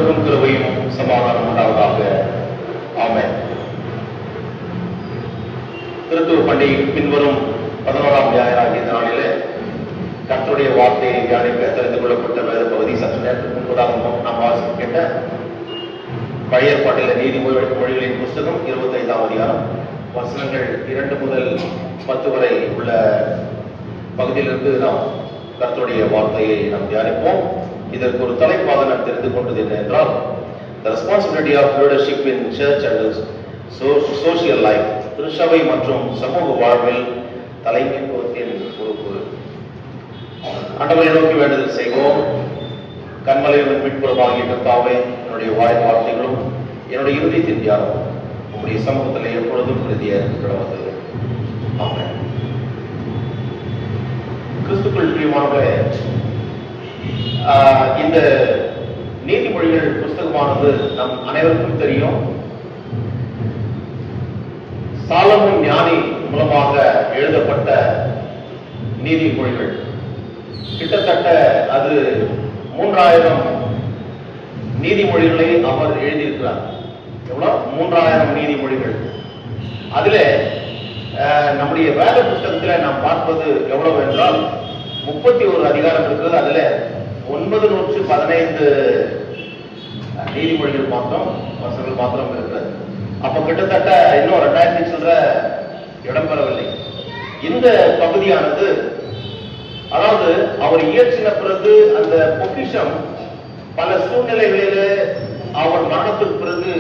அனைவருக்கும் கிருபையும் சமாதானம் உண்டாவதாக. ஆமென். திருத்துவ பண்டிகை பின்வரும் 11ஆம் ஞாயிறாகிய இந்த நாளிலே கர்த்தருடைய வார்த்தையை தியானிக்க தெரிந்து கொள்ளப்பட்ட வேத பகுதி சற்று நேரத்துக்கு முன்பதாக நாம் வாசிக்க கேட்ட பழைய ஏற்பாட்டில் நீதிமொழிகளின் புஸ்தகம் 25ஆம் அதிகாரம் வசனங்கள் 2 முதல் 10 வரை உள்ள பகுதியிலிருந்து நாம் கர்த்தருடைய வார்த்தையை நாம் தியானிப்போம். இதற்கு ஒரு தலைப்பாக நான் தெரிந்து கொண்டது என்ன என்றால், the responsibility of leadership in church and social life, திருச்சபை மற்றும் சமூக வாழ்வில் தலைமைத்துவத்தின் பொறுப்பு. ஆண்டவரை நோக்கி வேண்டுதல் செய்வோம். கண்மலையுடன் மீட்புறமாகிய கர்த்தாவே, என்னுடைய வார்த்தைகளும் என்னுடைய இறுதியத்தின் தியானம் உங்களுடைய சமூகத்தில் எப்பொழுதும் இறுதியாக கிடந்தது. ஆமென். கிறிஸ்துக்குள் பிரியமானவர்களே, இந்த நீதிமொழிகள் புஸ்தகமானது நம் அனைவருக்கும் தெரியும். சாலமோன் ஞானி மூலமாக எழுதப்பட்ட நீதிமொழிகள். கிட்டத்தட்ட அது 3000 நீதிமொழிகளை அவர் எழுதியிருக்கிறார். எவ்வளவு? 3000 நீதிமொழிகள். அதுல நம்முடைய வேத புத்தகத்தில் நாம் பார்ப்பது எவ்வளவு என்றால் 31 அதிகாரம் இருக்கிறது. அதுல 915 நீதிமொழிகள் வசனங்கள் மாத்திரம் இருக்கிறது. அப்ப கிட்டத்தட்ட இன்னும் 2000 சொல்ற இடம்பெறவில்லை. இந்த பகுதியானது, அதாவது அவர் இயற்றின பிறகு அந்த பொக்கிஷம் பல சூழ்நிலைகளிலே அவர் மரணத்திற்கு பிறகு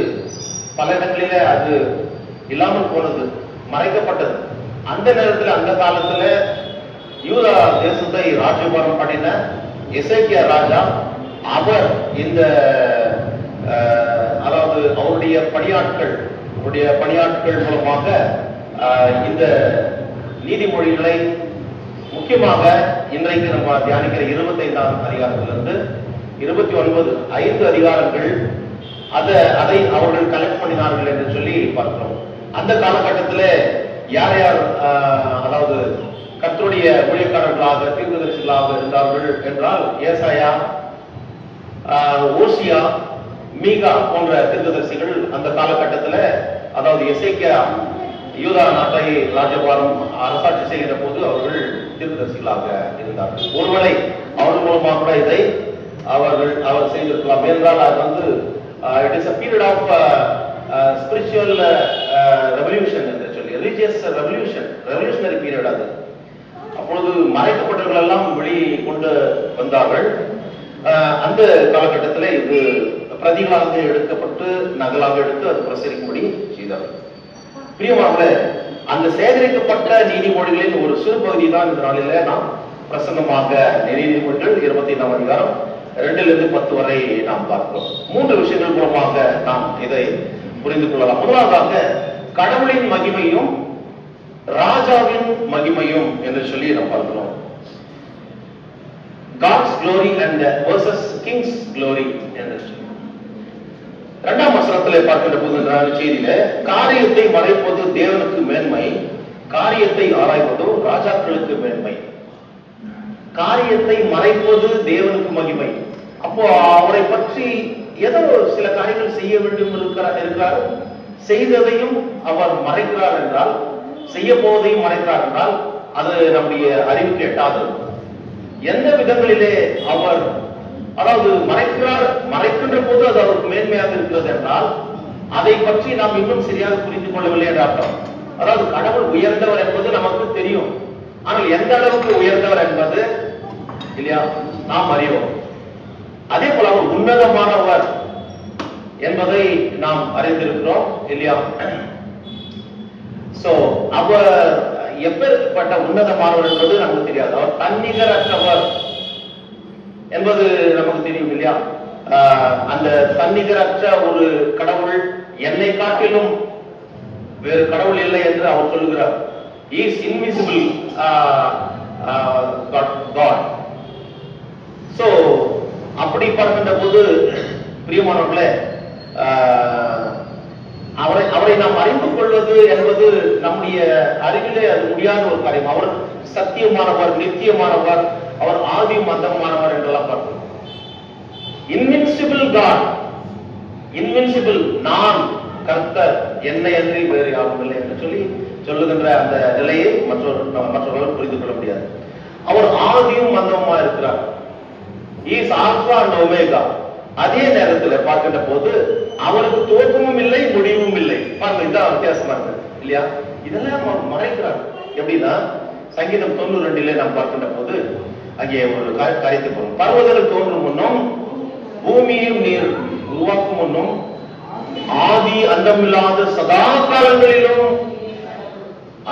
பல இடங்களிலே அது இல்லாமல் போனது, மறைக்கப்பட்டது. அந்த நேரத்தில் அந்த காலத்துல யூதா தேசத்தை ராஜ்யபாரம் பண்ணின எசேக்கியா ராஜா, அவர் இந்த அதாவது அவருடைய பணியாட்கள் மூலமாக இந்த நீதிமொழிகளை, முக்கியமாக இன்றைக்கு நம்ம தியானிக்கிற 25ஆம் அதிகாரத்திலிருந்து 29 5 அதிகாரங்கள் அதை அவர்கள் கலெக்ட் பண்ணினார்கள் என்று சொல்லி பார்க்கிறோம். அந்த காலகட்டத்தில் யார் யார் அதாவது கர்த்தருடைய ஊழியக்காரர்களாக தீர்க்கதரிசிகளாக இருந்தார்கள் என்றால், ஏசாயா, ஓசியா, மீகா போன்ற தீர்க்கதரிசிகள் அந்த காலகட்டத்தில், அதாவது எசேக்கியா யூதா நாட்டை ராஜபாரம் அரசாட்சி செய்கிற போது அவர்கள் தீர்க்கதரிசிகளாக இருந்தார்கள். ஒருவேளை அவர்கள் மூலமாக கூட இதை அவர் செய்திருக்கலாம். என்றால் அது வந்து it is a period of spiritual revolution என்று சொல்லி, religious revolutionary period. அது அப்பொழுது மறைக்கப்பட்டவர்கள் எல்லாம் வெளியே கொண்டு வந்தார்கள். அந்த காலகட்டத்தில் இது பிரதிகளாக எடுக்கப்பட்டு நகலாக எடுத்து அது பிரசரிக்கும்படி செய்தார்கள். பிரியமானவர்களே, அந்த சேகரிக்கப்பட்ட நீதிமொழிகளின் ஒரு சிறு பகுதி தான் இந்த நாளில நாம் பிரசங்கமாக நீதிமொழிகள் 25ஆம் அதிகாரம் 2 - 10 வரை நாம் பார்க்கிறோம். 3 விஷயங்கள் மூலமாக நாம் இதை புரிந்து கொள்ளலாம். முதலாவதாக, கடவுளின் மகிமையும் ராஜாவின் மகிமையும் என்று சொல்லி நாம் பார்க்கிறோம். God's glory and versus King's glory என்று சொல்லி 2ஆம் வசனத்தில் பார்க்கின்ற போது செய்தியில, காரியத்தை மறைப்பது தேவனுக்கு மேன்மை, காரியத்தை ஆராய்வதோ ராஜாக்களுக்கு மேன்மை. காரியத்தை மறைப்பது தேவனுக்கு மகிமை. அப்போ அவரை பற்றி ஏதோ சில காரியங்கள் செய்ய வேண்டும் இருக்கிறார், செய்ததையும் அவர் மறைக்கிறார் என்றால், செய்ய போவதையும் மறைக்கிறார் என்றால், அது நம்முடைய அறிவுக்கு எட்டாதது. எந்த விதங்களிலே அவர், அதாவது மறைக்கின்ற போது அது அவருக்கு மேன்மையாக இருக்கிறது என்றால், அதை பற்றி நாம் இன்னும் சரியாக புரிந்து கொள்ளவில்லை என்ற அர்த்தம். அதாவது கடவுள் உயர்ந்தவர் என்பது நமக்கு தெரியும், ஆனால் எந்த அளவுக்கு உயர்ந்தவர் என்பது இல்லையா நாம் அறிவோம். அதே போல அவர் உன்னதமானவர் என்பதை நாம் அறிந்திருக்கிறோம் இல்லையா. சோ அவர் எப்பேற்பட்ட உன்னதமானவர் என்பது நமக்கு தெரியாது. அவர் தன்னிகரற்றவர் என்பது நமக்கு தெரியும் இல்லையா. அந்த தன்னிகரற்ற ஒரு கடவுள், என்னை காட்டிலும் வேறு கடவுள் இல்லை என்று அவர் சொல்லுகிறார். He is invisible God. So அப்படி பார்க்கின்ற போது பிரியமானவர்களே, அவரை நாம் அறிந்து கொள்வது என்பது நம்முடைய அறிவிலே அது முடியாத ஒரு காரியம். அவர் சத்தியமானவர், நித்தியமானவர், அவர் ஆதி மந்தமானவர் என்றெல்லாம் பார்க்கிறோம். இன்வின்சிபிள் காட் இன்வின்சிபிள், நான் கர்த்தர், என்னை அன்றி வேறு யாரும் இல்லை என்று சொல்லி சொல்லுகின்ற அந்த நிலையை மற்றவர்கள் புரிந்து கொள்ள முடியாது. அவர் ஆதியும் அந்தமுமா இருக்கிறார். Is alpha and omega. அதே நேரத்தில் பார்க்கின்ற போது அவருக்கு துவக்கமும் இல்லை முடிவும் இல்லை. பாருங்க, இதான் வித்தியாசமா இருக்கு இல்லையா? இதெல்லாம் அவர் மறைக்கிறார். எப்படின்னா சங்கீதம் 92 நாம் பார்க்கின்ற போது அங்கே ஒரு காரியத்தை போகும். பர்வதங்கள் தோன்றும் முன்னும் பூமியையும் நீர் உருவாக்கும் முன்னும் ஆதி அந்தமில்லாத சதா காலங்களிலும்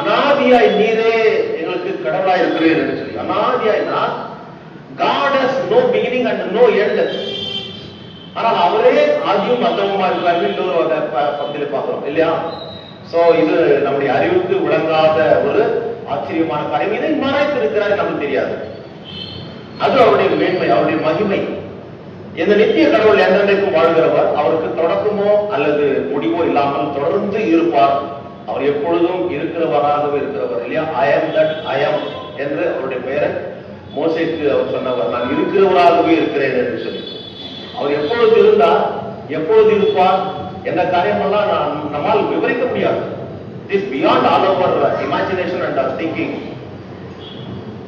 அனாதியாய் நீரே எங்களுக்கு கடவுளாய் இருக்கிறீர் என்று சொல்லி. அனாதியாய்னா God has no beginning and no end. ஆனால் அவரே ஆதியும் அந்தமுமா இருக்கிறார்கள். இன்னொரு பகுதியில் பார்க்கிறோம் இல்லையா? சோ இது நம்முடைய அறிவுக்கு விளங்காத ஒரு ஆச்சரியமான காரியம். இதை மறைத்திருக்கிறார், நமக்கு தெரியாது. அது அவருடைய மேன்மை, அவருடைய மகிமை. இந்த நித்திய கடவுள் என்றென்றைக்கும் வாழ்கிறவர், அவருக்கு தொடக்கமோ அல்லது முடிவோ இல்லாமல் தொடர்ந்து இருப்பார். அவர் எப்பொழுதும் இருக்கிறவராகவே இருக்கிறவர் இல்லையா? ஐ ஆம் தட் ஐ ஆம் என்று அவருடைய பெயரை மோசேக்கு அவர் சொன்னவர், நான் இருக்கிறவராகவே இருக்கிறேன் என்று சொல்லி. அவர் எப்பொழுது இருந்தார், எப்பொழுது இருப்பார் என்ற காரியமெல்லாம் நம்மால் விவரிக்க முடியாது. It is beyond all our imagination and our thinking.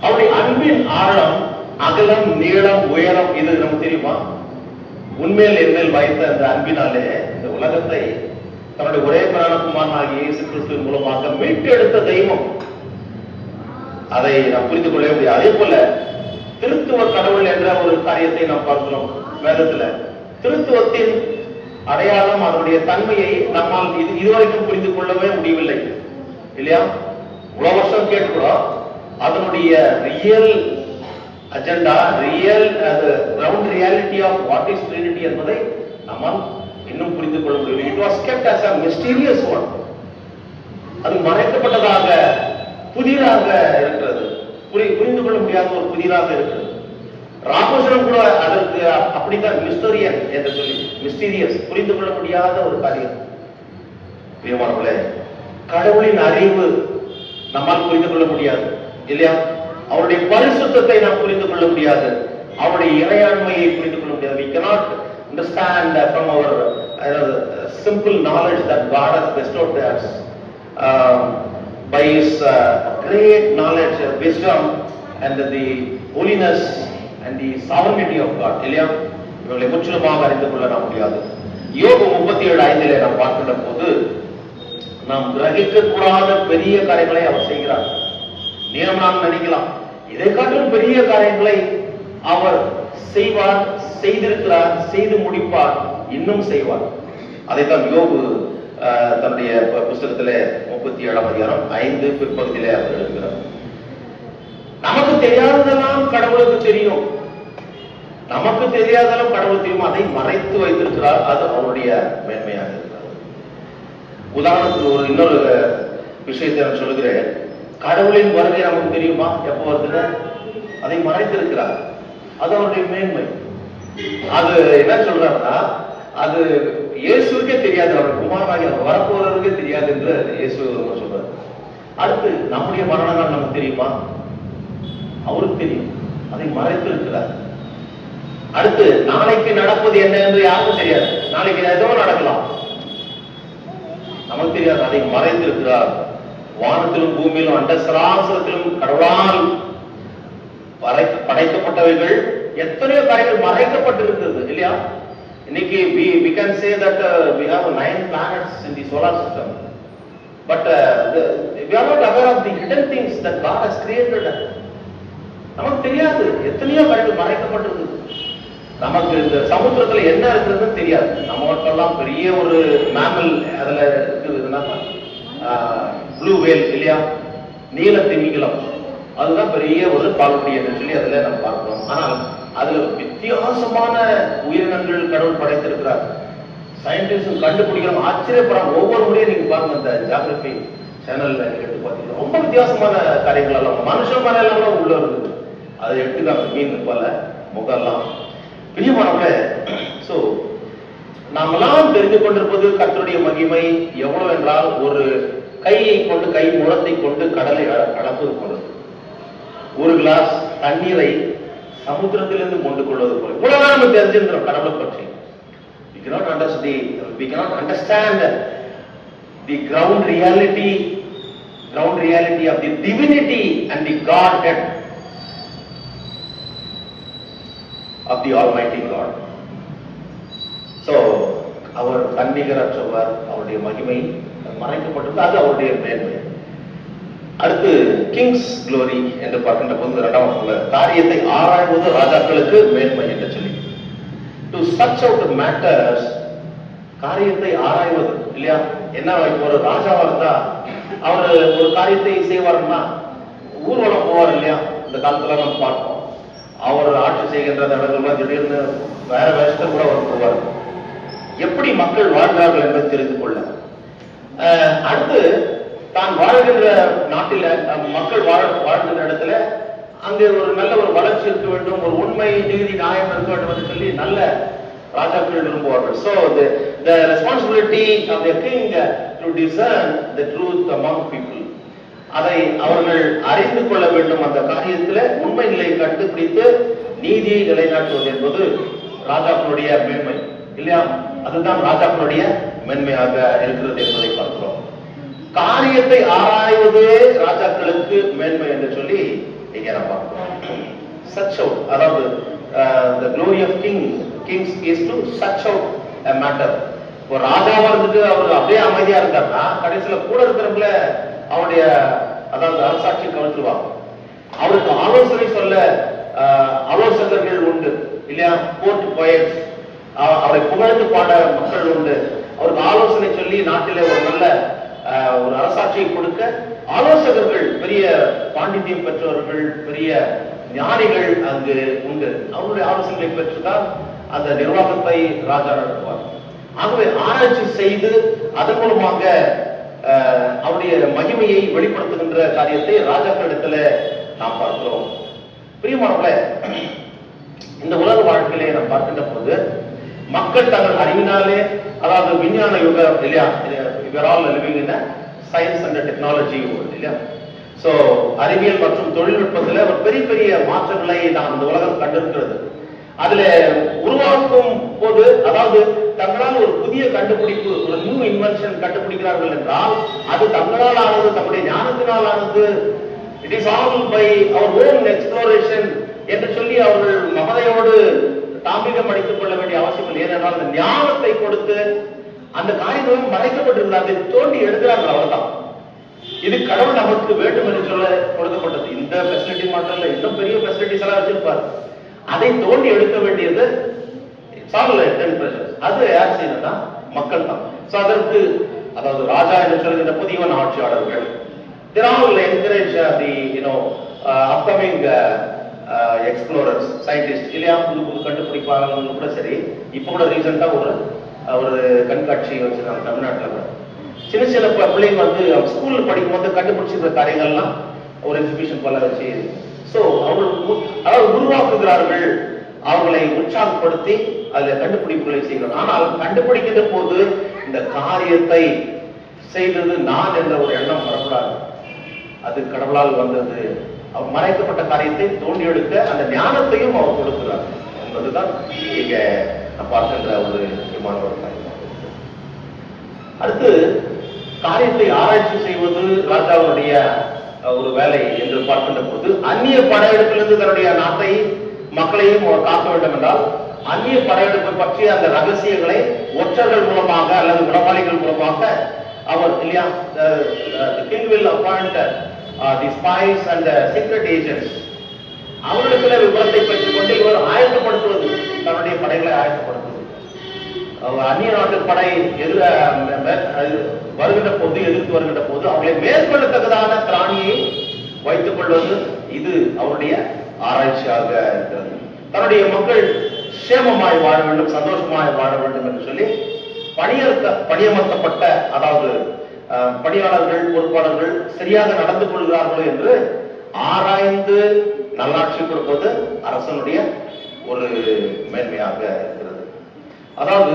அவருடைய அன்பின் ஆழம், அகலம், நீளம், உயரம், இது நமக்கு தெரியுமா? உண்மையில் என்மேல் வைத்த அந்த அன்பினாலே இந்த உலகத்தை தன்னுடைய ஒரே பிராணகுமாரனாகிய இயேசு கிறிஸ்துவின் மூலமாக மீட்டெடுத்த தெய்வம். அதை நாம் புரிந்து கொள்ள முடியாது. அதே போல திருத்துவ கடவுள் என்ற ஒரு காரியத்தை நாம் பார்க்கிறோம் வேதத்துல. திருத்துவத்தின் அடையாளம், அதனுடைய தன்மையை நம்மால் இதுவரைக்கும் புரிந்து கொள்ளவே முடியவில்லை இல்லையா? இவ்வளவு வருஷம் கேட்கிறோம். அதனுடைய real agenda, real ground reality of what is Trinity என்பதை நம்மால் இன்னும் புரிந்து கொள்ள முடியவில்லை. It was kept as a mysterious one. அது மறைக்கப்பட்டதாக, புதிராக இருக்கிறது. புரிந்து கொள்ள முடியாத ஒரு புதிராக இருக்கிறது. ராமோசனம் கூட அதற்கு அப்படித்தான் மிஸ்டரியன் என்று சொல்லி, மிஸ்டீரியஸ், புரிந்து கொள்ள முடியாத ஒரு காரியம். பிரியமானவர்களே, கடவுளின் அறிவு நம்மால் புரிந்து கொள்ள முடியாது இல்லையா? அவருடைய பரிசுத்தத்தை நாம் புரிந்து கொள்ள முடியாது. அவருடைய இறையாண்மையை புரிந்து கொள்ள முடியாது. We cannot understand from our simple knowledge that God has bestowed us by His great knowledge, wisdom, and the holiness and the sovereignty of God. இல்லையா? இவர்களை முற்றிலுமாக அறிந்து கொள்ள நாம் முடியாது. யோபு 37:5 நாம் பார்க்கின்ற போது நாம் கிரகிக்க கூடாத பெரிய காரியங்களை அவர் செய்கிறார். நாம் நினைக்கலாம், இதை காட்டிலும் பெரிய காரியங்களை அவர் செய்வார், செய்திருக்கிறார், செய்து முடிப்பார், இன்னும் செய்வார். அதைத்தான் யோபு தன்னுடைய புஸ்தகத்திலே 37:5 பிற்பகுதியிலே அவர் எழுதுகிறார். நமக்கு தெரியாததெல்லாம் கடவுளுக்கு தெரியும். நமக்கு தெரியாதெல்லாம் கடவுள் தெரியும். அதை மறைத்து வைத்திருக்கிறார். அது அவருடைய மேன்மையாக இருக்கிறது. உதாரணத்துக்கு இன்னொரு விஷயத்தை நான் சொல்லுகிறேன். கடவுளின் வருகை நமக்கு தெரியுமா? எப்போ வருதுன்னு அதை மறைத்திருக்கிறார். அது அவருடைய மேன்மை. அது என்ன சொல்றாருன்னா, அது இயேசுக்கே தெரியாது, அவர் குமாரனாகி அவர் வரப்போறதுக்கே தெரியாது என்று இயேசு சொல்றாரு. அடுத்து நம்முடைய மரண நாள் நமக்கு தெரியுமா? அவருக்கு தெரியும். அதை மறைத்திருக்கிறார். அடுத்து நாளைக்கு நடப்பது என்ன என்று யாருக்கும் தெரியாது. நாளைக்கு ஏதோ நடக்கலாம், நமக்கு தெரியாது. அதை மறைத்திருக்கிறார். வானத்திலும் பூமியிலும் அண்ட சராசரத்திலும் கடவுளால் படைக்கப்பட்டவைகள் எத்தனையோ காரியங்கள் மறைக்கப்பட்டிருக்கிறது இல்லையா? இன்னைக்கு we can say that we have 9 planets in the solar system, but we are not aware of the hidden things that God has created. நமக்கு தெரியாது, எத்தனையோ காரியங்கள் மறைக்கப்பட்டிருக்கு. நமக்கு இந்த சமுத்திரத்துல என்ன இருக்குதுன்னு தெரியாது. நம்மளுக்கெல்லாம் பெரிய ஒரு மேமல் அதுல இருக்குதுன்னா ப்ளூ வேல் இல்லையா, நீல திமிங்கலம், அதுதான் பெரிய ஒரு பால்குடி என்று சொல்லி அதுல நம்ம பார்க்கிறோம். ஆனால் அதுல வித்தியாசமான உயிரினங்கள் கடவுள் படைத்திருக்கிறார். சயின்டிஸ்ட் கண்டுபிடிக்கிறோம், ஆச்சரியப்படுறாங்க. ஒவ்வொரு முறையும் நீங்க பாருங்க, அந்த ஜியோகிராபி சேனல்ல எடுத்து பார்த்தீங்கன்னா ரொம்ப வித்தியாசமான காரியங்கள் எல்லாம் மனுஷன் மேல எல்லாம் உள்ள இருக்குது. அதை எடுத்துக்காங்க, மீன் போல முகெல்லாம் பிரியமானவர்களே. சோ நாமெல்லாம் தெரிந்து கொண்டிருப்பது கர்த்தருடைய மகிமை எவ்வளவு என்றால், ஒரு கையை கொண்டு, கை முழத்தை கொண்டு கடலை அளப்பது போல, ஒரு கிளாஸ் தண்ணீரை சமுத்திரத்திலிருந்து கொண்டு கொள்வது போல. இவ்வளவு நம்ம தெரிஞ்சிருக்கிறோம் கடவுளை பற்றி. we cannot understand the ground reality of the divinity and the Godhead of the Almighty God. So அவர் தன்னிகரற்றவர், அவருடைய மகிமை மறைக்கப்பட்டது, அது அவருடைய மேன்மை. அடுத்து கிங்ஸ் க்ளோரி என்று பார்க்கின்ற போது இரண்டாம் வசனத்தில் காரியத்தை ஆராய்வது ராஜாக்களுக்கு மேன்மை என்று சொல்லி, டு சர்ச் அவுட் மேட்டர்ஸ், காரியத்தை ஆராய்வது இல்லையா? என்ன, இப்போ ஒரு ராஜாவா இருந்தா அவர் ஒரு காரியத்தை செய்வாருன்னா ஊர்வலம் போவார் இல்லையா? இந்த காலத்துல நம்ம பார்ப்போம், அவர் ஆட்சி செய்கின்ற இடங்கள்லாம் திடீர்னு வேற வேஷத்தை கூட அவர் போவார், எப்படி மக்கள் வாழ்கிறார்கள் என்பதை தெரிந்து கொள்ள. அடுத்து தான் வாழ்கின்ற நாட்டில மக்கள் வாழ்கின்ற இடத்துல அங்கே ஒரு நல்ல ஒரு வளர்ச்சி இருக்க வேண்டும், ஒரு உண்மை நீதி நியாயம் இருக்க வேண்டும் என்று சொல்லி நல்ல ராஜாக்கள் விரும்புவார்கள். So the responsibility of the king to discern the truth among people, அதை அவர்கள் அறிந்து கொள்ள வேண்டும். அந்த காரியத்தில் உண்மை நிலையை கண்டுபிடித்து நீதியை நிலைநாட்டுவது என்பது ராஜாக்களுடைய மேன்மை இல்லையா? அதுதான் ராஜாக்களுடைய மேன்மையாக இருக்கிறது என்பதை பார்க்கிறோம். காரியத்தை ஆராய்வதே ராஜாக்களுக்கு மேன்மை என்று சொல்லி இங்க நான் பார்க்கிறோம். Search out, அதாவது the glory of kings is to search out a matter. ஒரு ராஜாவா இருந்துட்டு அவர் அப்படியே அமைதியா இருந்தாருன்னா கடைசியில கூட இருக்கிறவங்கள அவருடைய அதாவது அரசாட்சி கவனித்துருவாங்க. அவருக்கு ஆலோசனை சொல்ல ஆலோசகர்கள் உண்டு இல்லையா? கோர்ட் போயட்ஸ், அவரை புகழ்ந்து பாட மக்கள் உண்டு. அவருக்கு ஆலோசனை சொல்லி நாட்டிலே ஒரு நல்ல ஒரு அரசாட்சியை கொடுக்க ஆலோசகர்கள், பெரிய பாண்டித்யம் பெற்றவர்கள், பெரிய ஞானிகள் அங்கு உண்டு. அவருடைய ஆலோசனைகளை பெற்றுதான் அந்த நிர்வாகத்தை ராஜா நடத்துவார். ஆகவே ஆராய்ச்சி செய்து அதன் மூலமாக அவருடைய மகிமையை வெளிப்படுத்துகின்ற காரியத்தை ராஜாக்களிடத்துல நாம் பார்க்கிறோம். பிரியமானவர்களே, இந்த உலக வாழ்க்கையிலே நாம் பார்க்கின்ற போது மக்கள் தங்கள் அறிவினாலே, அதாவது விஞ்ஞான யுகம் இல்லையா, we are all living in a science and technology world இல்லையா? சோ அறிவியல் மற்றும் தொழில்நுட்பத்துல ஒரு பெரிய பெரிய மாற்றங்களை நாம் இந்த உலகம் கண்டிருக்கிறது. அதுல உருவாக்கும் போது, அதாவது தங்களால் ஒரு புதிய கண்டுபிடிப்பு, ஒரு நியூ இன்வென்ஷன் கண்டுபிடிக்கிறார்கள் என்றால் அது தங்களால் ஆனது, தம்முடைய ஞானத்தினால் ஆனது, it is all by our own exploration என்று சொல்லி அவர்கள் மமதையோடு தாம்பிகம் அடித்துக் கொள்ள வேண்டிய அவசியம் இல்லை. ஏனென்றால் அந்த ஞானத்தை கொடுத்து அந்த காரியங்களும் மறைக்கப்பட்டிருக்கிறது, அதை தோண்டி எடுக்கிறார்கள், அவ்வளவுதான். இது கடவுள் நமக்கு வேண்டும் என்று சொல்ல கொடுக்கப்பட்டது. இந்த ஃபெசிலிட்டி மட்டும் இல்ல, இன்னும் பெரிய ஃபெசிலிட்டிஸ் எல்லாம் வச்சிருப்பார். அதை தோண்டி எடுக்க வேண்டியது அது யார் செய்யணும்னா மக்கள் தான். சோ அதற்கு, அதாவது ராஜா என்று சொல்கின்ற புதியவன் ஆட்சியாளர்கள், they all encourage the upcoming explorers, scientist இல்லையா? புது புது கண்டுபிடிப்பாளர்கள் கூட சரி. இப்போ கூட ரீசெண்டா ஒரு கண்காட்சி வச்சிருக்காங்க தமிழ்நாட்டில் கூட. சின்ன சின்ன பிள்ளைங்க வந்து ஸ்கூல்ல படிக்கும் போது கண்டுபிடிச்சிருக்கிற காரியங்கள்லாம் ஒரு எக்ஸிபிஷன் போல வச்சு, ஸோ அவர்கள் அதாவது உருவாக்குகிறார்கள், அவர்களை உற்சாகப்படுத்தி அதுல கண்டுபிடிப்புகளை செய்கிறார். ஆனால் கண்டுபிடிக்கின்ற போது இந்த காரியத்தை செய்தது நான் என்ற ஒரு எண்ணம் வரக்கூடாது. அது கடவுளால் வந்தது. அவர் மறைக்கப்பட்ட காரியத்தை தோண்டி எடுக்க அந்த ஞானத்தையும் அவர் கொடுக்கிறார் என்பதுதான் இங்க பார்க்கின்ற ஒரு முக்கியமான ஒரு காரியம். அடுத்து காரியத்தை ஆராய்ச்சி செய்வது ராஜாவுடைய ஒரு வேலை என்று பார்க்கின்ற போது, அந்நிய படையெடுப்பிலிருந்து தன்னுடைய நாட்டை மக்களையும் அவர் காக்க வேண்டும் என்றால் அந்நிய படையெடுப்பை பற்றிய அந்த ரகசியங்களை ஒற்றர்கள் மூலமாக அல்லது உளவாளிகள் மூலமாக அவர் இல்லையா, the king will appoint the spies and the secret agents, அவர்களுக்கு விவரத்தை பெற்றுக் கொண்டு இவர் ஆயத்தப்படுத்துவது, தன்னுடைய படைகளை ஆயத்தப்படுத்துவது. அந்நிய நாட்டு படை வருகின்ற போது, எதிர்த்து வருகின்ற போது அவர்களை மேற்கொள்ளத்தக்கதான திராணியை வைத்துக் கொள்வது, இது அவருடைய ஆராய்ச்சியாக இருக்கிறது. தன்னுடைய மக்கள் சேமமாய் வாழ வேண்டும், சந்தோஷமாய் வாழ வேண்டும் என்று சொல்லி பணியமர்த்தப்பட்ட, அதாவது பணியாளர்கள், பொறுப்பாளர்கள் சரியாக நடந்து கொள்கிறார்களோ என்று ஆராய்ந்து நல்லாட்சி கொடுப்பது அரசனுடைய ஒரு மேன்மையாக இருக்கிறது. அதாவது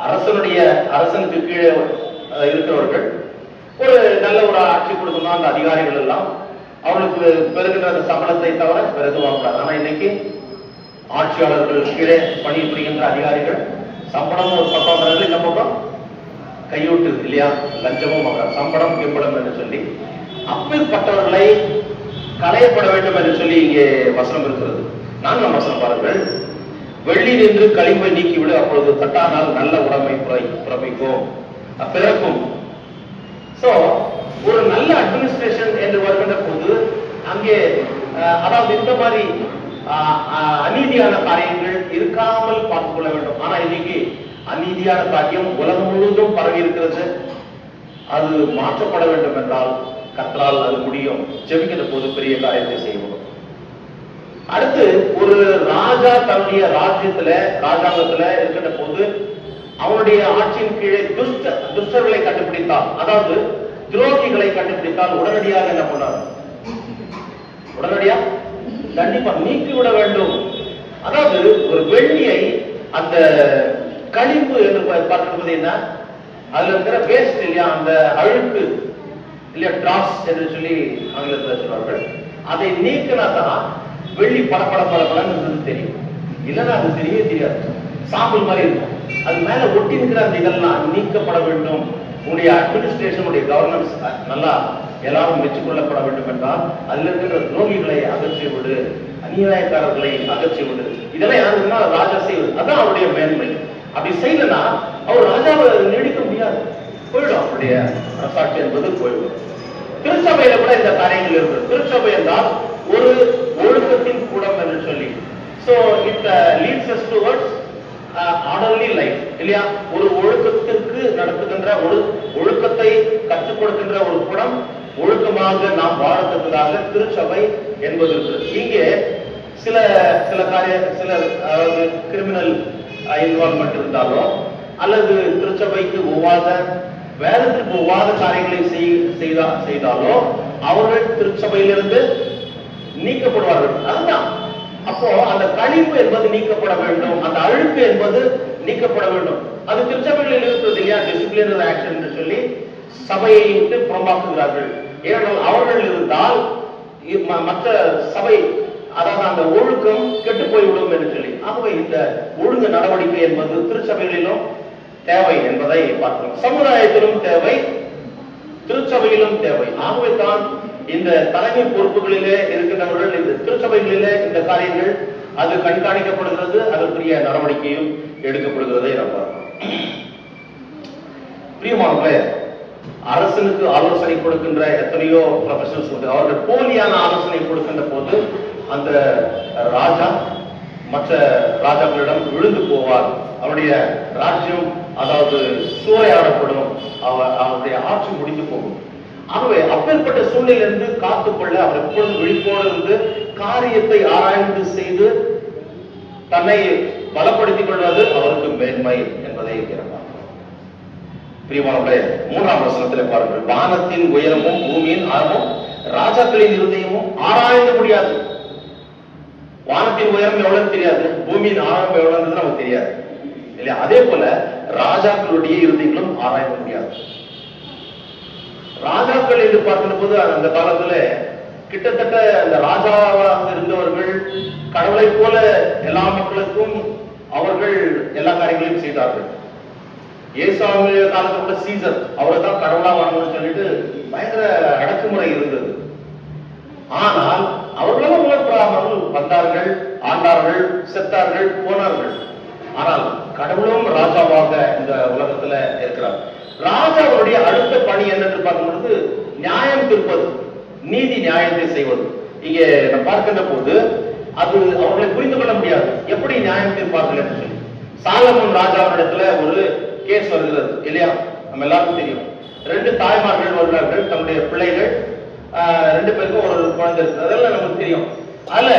அரசனுக்கு கீழே இருக்கிறவர்கள் ஒரு நல்ல ஒரு ஆட்சி கொடுக்கணும், அந்த அதிகாரிகள் எல்லாம் அவர்களுக்கு பெறுகின்ற அந்த சம்பளத்தை தவிர வேற எதுவும் வாங்கக்கூடாது. ஆனா இன்னைக்கு ஆட்சியாளர்கள் கீழே பணிபுரிகின்ற அதிகாரிகள் சம்பளம் ஒரு பக்கம் வர்றது, இந்த பக்கம் கையூட்டு இல்லையா, லஞ்சமும் சம்பளம் கிம்பளம் என்று சொல்லி அப்பேற்பட்டவர்களை களையப்பட வேண்டும் என்று சொல்லி இங்கே வசனம் இருக்கிறது. 4ஆம் வசனம் பாருங்கள். வெள்ளி நின்று களிம்பை நீக்கிவிடு, அப்பொழுது தட்டானால் நல்ல உடமை பிறப்பிக்கும் பிறக்கும். சோ ஒரு நல்ல அட்மினிஸ்ட்ரேஷன் என்று வருகின்ற போது அங்கே அதாவது இந்த மாதிரி அநீதியான காரியங்கள் இருக்காமல் பார்த்துக் கொள்ள வேண்டும். ஆனா இன்னைக்கு அநீதியான காரியம் உலகம் முழுவதும் பரவி இருக்கிறது. அது மாற்றப்பட வேண்டும் என்றால் கர்த்தரால் அது முடியும். ஜெபிக்கிற போது பெரிய காரியத்தை செய்வோம். அடுத்து ஒரு ராஜா தன்னுடைய ராஜாங்கத்துல இருக்கின்ற போது அவனுடைய ஆட்சியின் கீழே துஷ்டர்களை கண்டுபிடித்தால், அதாவது துரோகிகளை கண்டுபிடித்தால் உடனடியாக என்ன பண்ணார்? உடனடியா கண்டிப்பா நீக்கிவிட வேண்டும். அதாவது ஒரு வெள்ளியை அந்த களிம்பு என்று பார்க்கிறது என்ன, அதுல இருக்கிற வேஸ்ட் இல்லையா, அந்த அழுக்கு இல்லையா, டிராப்ஸ் என்று சொல்லி ஆங்கிலத்தில் சொல்வார்கள். அதை நீக்கினா தான் வெள்ளி படப்படன்னு தெரியும். இல்லைன்னா அது தெரியவே தெரியாது, சாம்பல் மாதிரி இருக்கும். அது மேல ஒட்டி இருக்கிற அந்த இதெல்லாம் நீக்கப்பட வேண்டும். உங்களுடைய அட்மினிஸ்ட்ரேஷன், உடைய கவர்னன்ஸ் நல்லா எல்லாரும் மெச்சுக்கொள்ளப்பட வேண்டும் என்றால் அதுல இருக்கிற துரோகிகளை அகற்றி விடு, அநியாயக்காரர்களை அகற்றி விடு. இதெல்லாம் யாருன்னா ராஜா செய்வது. அதான் அவருடைய மேன்மை. அப்படி செய்யலன்னா அவர் ராஜாவை நீடிக்க முடியாது, போயிடும். அவருடைய அரசாட்சி என்பது போயிடும். திருச்சபையில கூட இந்த காரியங்கள் இருக்கு. திருச்சபை என்றால் ஒரு ஒழுக்கத்தின் கூடம் என்று சொல்லி, so it leads us towards orderly life இல்லையா. ஒரு ஒழுக்கத்திற்கு நடத்துகின்ற ஒழுக்கத்தை கற்றுக் கொடுக்கின்ற ஒரு கூடம், ஒழுக்கமாக நாம் வாழத்தக்கதாக திருச்சபை என்பது இருக்கு. இங்கே சில அதாவது கிரிமினல் இன்வால்வ்மெண்ட் இருந்தாலும் அல்லது திருச்சபைக்கு ஒவ்வாத வேதத்திற்கு ஒவ்வாத காரியங்களை செய்தாலோ அவர்கள் திருச்சபையிலிருந்து நீக்கப்படுவார்கள். அதுதான். அப்போ அந்த கழிவு என்பது நீக்கப்பட வேண்டும், அந்த அழுக்கு என்பது நீக்கப்பட வேண்டும். அது திருச்சபைகளில் இருக்கிறது இல்லையா, டிசிப்ளினரி ஆக்ஷன் என்று சொல்லி சபையை விட்டு புறம்பாக்குகிறார்கள். ஏனென்றால் அவர்கள் இருந்தால் மற்ற சபை, அதாவது அந்த ஒழுக்கம் கெட்டு போய்விடும் என்று சொல்லி. ஆகவே இந்த ஒழுங்கு நடவடிக்கை என்பது திருச்சபைகளிலும் தேவை என்பதை பார்க்கிறோம். சமுதாயத்திலும் தேவை, திருச்சபையிலும் தேவை. ஆகவே தான் இந்த தலைமை பொறுப்புகளிலே இருக்கின்றவர்கள் இந்த திருச்சபைகளிலே இந்த காரியங்கள் அது கண்காணிக்கப்படுகிறது, அதற்குரிய நடவடிக்கையும் எடுக்கப்படுகிறதை நாம் பார்க்கிறோம். பிரியமானவர்களே, அரசனுக்கு ஆலோசனை கொடுக்கின்ற எத்தனையோ ப்ரொஃபஷனல்ஸ் உண்டு. அவர்கள் போலியான ஆலோசனை கொடுக்கின்ற போது அந்த ராஜா மற்ற ராஜாக்களிடம் விழுந்து போவார். அவருடைய ராஜ்யம் அதாவது சூறையாடப்படும், அவருடைய ஆட்சி முடிந்து போகும். ஆகவே அப்பேற்பட்ட சூழ்நிலையிலிருந்து காத்துக்கொள்ள அவர் எப்பொழுது விழிப்போடு இருந்து காரியத்தை ஆராய்ந்து செய்து தன்னை பலப்படுத்திக் கொள்வது அவருக்கு மேன்மை என்பதை இருக்கிறார். பிரியமானவர்களே, 3ஆம் வசனத்திலே பாருங்கள். வானத்தின் உயரமும் பூமியின் ஆழமும் ராஜாக்களின் இருதயமும் ஆராய்ந்து முடியாது. வானத்தின் உயரம் எவ்வளவு தெரியாது, பூமியின் ஆழம் எவ்வளவு நமக்கு தெரியாது இல்லையா. அதே போல ராஜாக்களுடைய இருதயங்களும் ஆராய்ந்து முடியாது. ராஜாக்கள் என்று பார்க்கின்ற போது அந்த காலத்துல கிட்டத்தட்ட அந்த ராஜாவாக இருந்தவர்கள் கடவுளை போல எல்லா மக்களுக்கும் அவர்கள் எல்லா காரியங்களையும் செய்தார்கள். இயேசுவின் காலத்துல சீசர் அவரை தான் கடவுளா வரணும்னு சொல்லிட்டு பயங்கர அடக்குமுறை இருந்தது. ஆனால் அவர்களும் உலகப்பிரகாரம் வந்தார்கள், ஆண்டார்கள், செத்தார்கள், போனார்கள். ஆனால் கடவுளும் ராஜாவாக இந்த உலகத்துல இருக்கிறார். ராஜாவுடைய அடுத்த பணி என்னென்று பார்க்கும்போது நியாயம் தீர்ப்பது, நீதி நியாயத்தை செய்வது. இங்கே நம்ம பார்க்கின்ற போது அது அவர்களை புரிந்து கொள்ள முடியாது, எப்படி நியாயம் தீர்ப்பார்கள் என்று சொல்லி. சாலமோன் ராஜாவிடத்துல ஒரு கேஸ் வருகிறது இல்லையா, நம்ம எல்லாருக்கும் தெரியும். 2 தாய்மார்கள் வருகிறார்கள், தன்னுடைய பிள்ளைகள் 2 பேருக்கும் ஒரு குழந்தை இருக்கு, அதெல்லாம் நமக்கு தெரியும். அதுல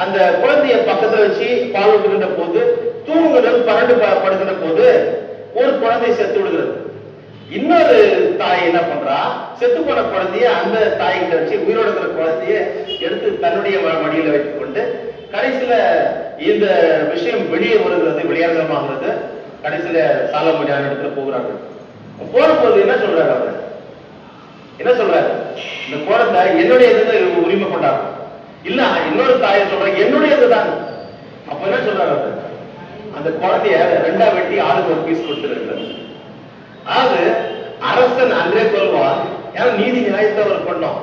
அந்த குழந்தைய பக்கத்துல வச்சு பால் ஊட்டுகின்ற போது தூங்குதல் பரண்டு படுகின்ற போது ஒரு குழந்தை செத்து விடுகிறது. இன்னொரு தாய் என்ன பண்றா, செத்து போன குழந்தைய அந்த தாய்கிட்ட வச்சு உயிரோடு இருக்கிற குழந்தைய எடுத்து தன்னுடைய மடியில வைத்துக் கொண்டு கடைசியில இந்த விஷயம் வெளியே வருகிறது, வெளியரங்கமாகிறது. கடைசியில சாலமோன் இடத்துல போகிறார்கள். போற போது என்ன சொல்றாரு, அவர் என்ன சொல்றாரு, இந்த குழந்தை என்னுடையது உரிமை கொண்டாடும் இல்ல, இன்னொரு தாயை சொல்ற என்னுடையதுதான். அப்ப என்ன சொல்றாரு, அவர் அந்த குழந்தைய ரெண்டா வெட்டி ஆளுக்கு ஒரு பீஸ் கொடுத்துருக்கிறார். அதாவது அரசன் அன்றே கொள்வான், ஏன்னா நீதி நியாயத்தை அவர் பண்ணோம்,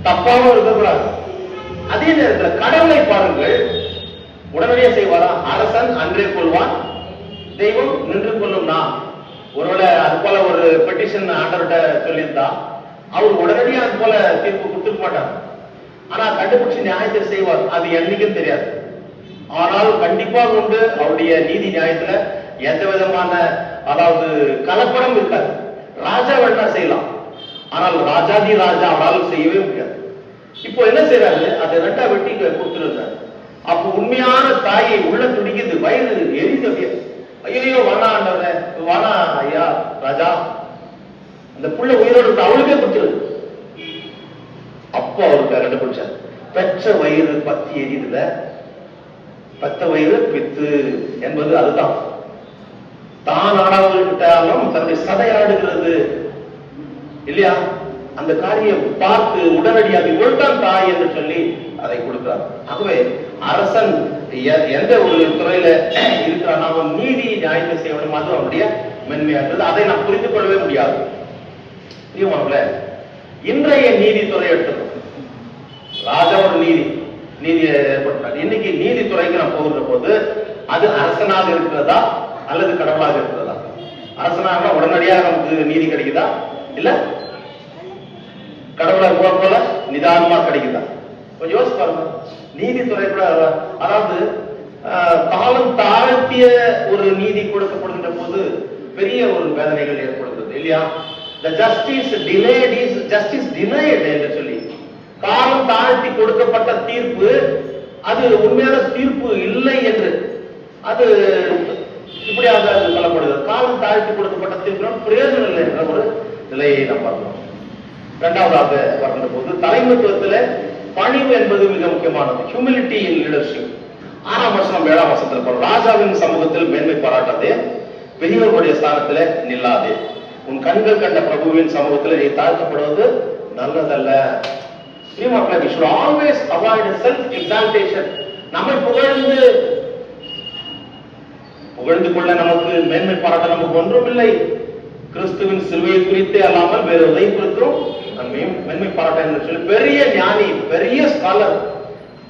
தப்பாவும் இருக்கக்கூடாது. அதே நேரத்தில் கடவுளை பாருங்கள், உடனடியே செய்வாரா? அரசன் அன்றே கொள்வான், தெய்வம் நின்று கொள்ளும்னா. ஒருவேளை அது போல ஒரு பெட்டிஷன் ஆண்டவர்கிட்ட சொல்லியிருந்தா அவர் உடனடியா அது போல தீர்ப்பு கொடுத்துக்க மாட்டார். ஆனா கண்டுபிடிச்சு நியாயத்தை செய்வார். அது என்னைக்கும் தெரியாது. ஆனால் கண்டிப்பாக உண்டு அவருடைய நீதி நியாயத்துல எந்த விதமான அதாவது கலப்படம் இருக்காது. ராஜா வேணா செய்யலாம், ஆனால் ராஜாதி ராஜா அவரால் செய்யவே முடியாது. இப்போ என்ன செய்யறாரு? அதை ரெண்டா வெட்டி கொடுத்துருந்தாரு. அப்போ உண்மையான தாயை உள்ள துடிக்குது, வயது எரிது. ஐயோ வானா ஆண்டவரே, வானா ஐயா ராஜா, அந்த புள்ள உயிரோடு அவளுக்கே கொடுத்துருது. அப்போ அவருக்கு கண்டுபிடிச்சார், பெற்ற வயிறு பத்தி எரியுதுல, பத்த வயிறு பித்து என்பது அதுதான். தான் ஆனவர்கிட்டாலும் தன்னுடைய சதையாடுகிறது இல்லையா? அந்த காரியம் பார்த்து உடனடியாக இவள்தான் தாய் என்று சொல்லி அதை கொடுக்கிறார். ஆகவே அரசன் எந்த ஒரு துறையில இருக்கிறான், அவன் நீதி நியாயத்தை செய்யணும், அது அவனுடைய மென்மையானது. அதை நாம் புரிந்து கொள்ளவே முடியாது. இன்றைய நீதித்துறை எடுத்துக்கணும். ராஜா ஒரு நீதியை ஏற்படுத்தினார். இன்னைக்கு நீதித்துறைக்கு நான் போகிற போது அது அரசனாக இருக்கிறதா அல்லது கடவுளாக இருக்கிறதா? அரசனாக உடனடியாக நமக்கு நீதி கிடைக்குதா, இல்ல கடவுளாக போல நிதானமா கிடைக்குதா? கொஞ்சம் யோசிச்சு பாருங்க. நீதித்துறை கூட அதாவது காலம் தாழ்த்திய ஒரு நீதி கொடுக்கப்படுகின்ற போது பெரிய ஒரு வேதனைகள் ஏற்படுகிறது இல்லையா? The justice delayed is justice denied என்று சொல்லி காலம் தாழ்த்தி கொடுக்கப்பட்ட தீர்ப்பு அது உண்மையான தீர்ப்பு இல்லை என்று அது இப்படியாக சொல்லப்படுகிறது. காலம் தாழ்த்தி கொடுக்கப்பட்ட தீர்ப்பு பிரயோஜனம் இல்லை என்ற ஒரு நிலையை நாம் பார்க்கிறோம். இரண்டாவதாக வருகின்ற போது தலைமைத்துவத்தில் பணிவு என்பது மிக முக்கியமானது. Humility in leadership. 6ஆம் வசனம் 7ஆம் வசனத்தில் ராஜாவின் சமூகத்தில் மேன்மை பாராட்டாதே, பெரியவர்களுடைய ஸ்தானத்தில் நில்லாதே, உன் கண்கள் கண்ட பிரபுவின் சமூகத்தில் நீ தாழ்த்தப்படுவது நல்லதல்ல. We should always avoid self-exaltation. நம்மை புகழ்ந்து கொள்ள நமக்கு மேன்மை பாராட்ட நமக்கு ஒன்றும் இல்லை. கிறிஸ்துவின் சிலுவையை குறித்தே அல்லாமல் வேறு எதை குறித்தும் மேன்மை பாராட்ட என்று சொல்லி பெரிய ஞானி, பெரிய ஸ்காலர்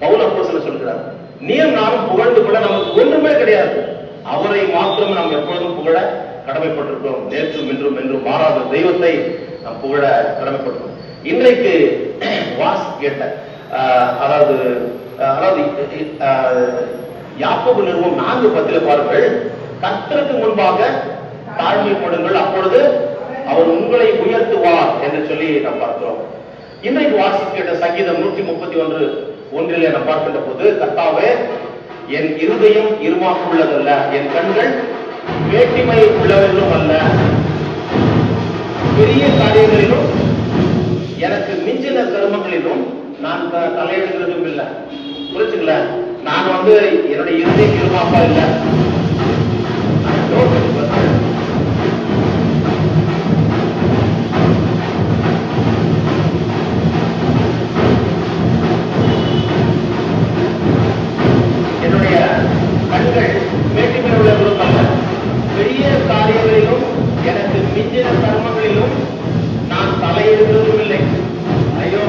பவுல் அப்போஸ்தலர் சொல்கிறார், நீயும் நானும் புகழ்ந்து கொள்ள நமக்கு ஒன்றுமே கிடையாது. அவரை மாத்திரம் நாம் எப்பொழுதும் புகழ கடமைப்பட்டிருக்கிறோம். நேற்றும் இன்றும் என்றும் மாறாத தெய்வத்தை நாம் புகழ கடமைப்பட்டிருக்கிறோம். இன்றைக்கு வாசி கேட்ட அதாவது யாக்கோபு நிறுவனம் 4:10 பாருங்கள், கர்த்தருக்கு முன்பாக தாழ்மைப்படுங்கள், அப்பொழுது அவர் உங்களை உயர்த்துவார் என்று சொல்லி நாம் பார்க்கிறோம். இன்றைக்கு வாசி கேட்ட சங்கீதம் 131:1 நாம் பார்க்கின்ற போது, கர்த்தாவே என் இருதயம் இருமாப்புள்ளதல்ல, என் கண்கள் வேட்டிமை உள்ளவர்களும் அல்ல, பெரிய காரியங்களிலும் எனக்கு மிஞ்சின கர்மங்களிலும் நான் தலையிடுகிறதும் இல்லை. புரிச்சுங்கள? நான் என்னுடைய இருதயம் இருமாப்பா இல்லை. என்னுடைய கண்கள் வேட்டிமை உள்ளவர்களும் அல்ல, பெரிய காரியங்களிலும் எனக்கு மிஞ்சின கர்மங்களிலும் நான் தலையிடுவதும் இல்லை. ஐயோ,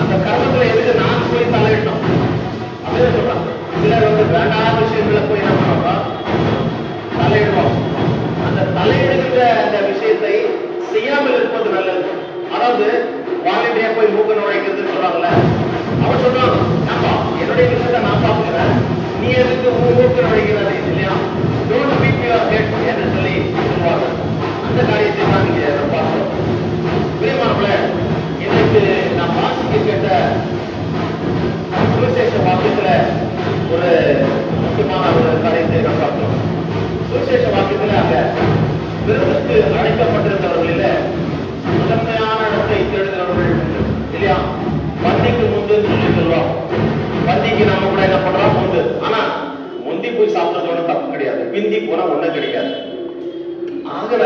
அந்த கர்மத்துல எதுக்கு நான் போய் தலையிடணும் அப்படின்னு சொல்றான். சிலர் வேண்டாத விஷயங்களை போய் என்ன பண்ணுவோம், தலையிடுவோம். அந்த தலையிடுகிற அந்த விஷயத்தை செய்யாமல் இருப்பது நல்லது. அதாவது வாலண்டியா போய் மூக்க நுழைக்கிறதுன்னு சொல்றாங்கல்ல, அவன் சொல்றான், நாப்பா என்னுடைய விஷயத்தை நான் பார்த்துக்கிறேன், நீ எதுக்கு மூக்க நுழைக்கிறது இல்லையா? டோன்ட் பீட் யுவர் ஹெட் என்று சொல்லி சொல்லுவாங்க. அந்த காரியத்தை தான் நீங்க பார்க்கிறோம். பிரியமானவர்களே, இன்னைக்கு நாம் வாசிக்க கேட்ட சுவிசேஷ வாக்கியத்துல ஒரு முக்கியமான ஒரு காரியத்தை நாம் பார்க்கிறோம். சுவிசேஷ வாக்கியத்துல அங்க விருதுக்கு அழைக்கப்பட்டிருந்தவர்களில முதன்மையான இடத்தை தேடுகிறவர்கள் இல்லையா? பந்திக்கு முந்து சொல்லி சொல்லுவோம். பந்திக்கு நம்ம கூட என்ன பண்றோம், முந்து. ஆனா முந்தி போய் சாப்பிடுறது ஒன்றும் தப்பு கிடையாது, பிந்தி போனா ஒண்ணும் கிடைக்காது. ஆகல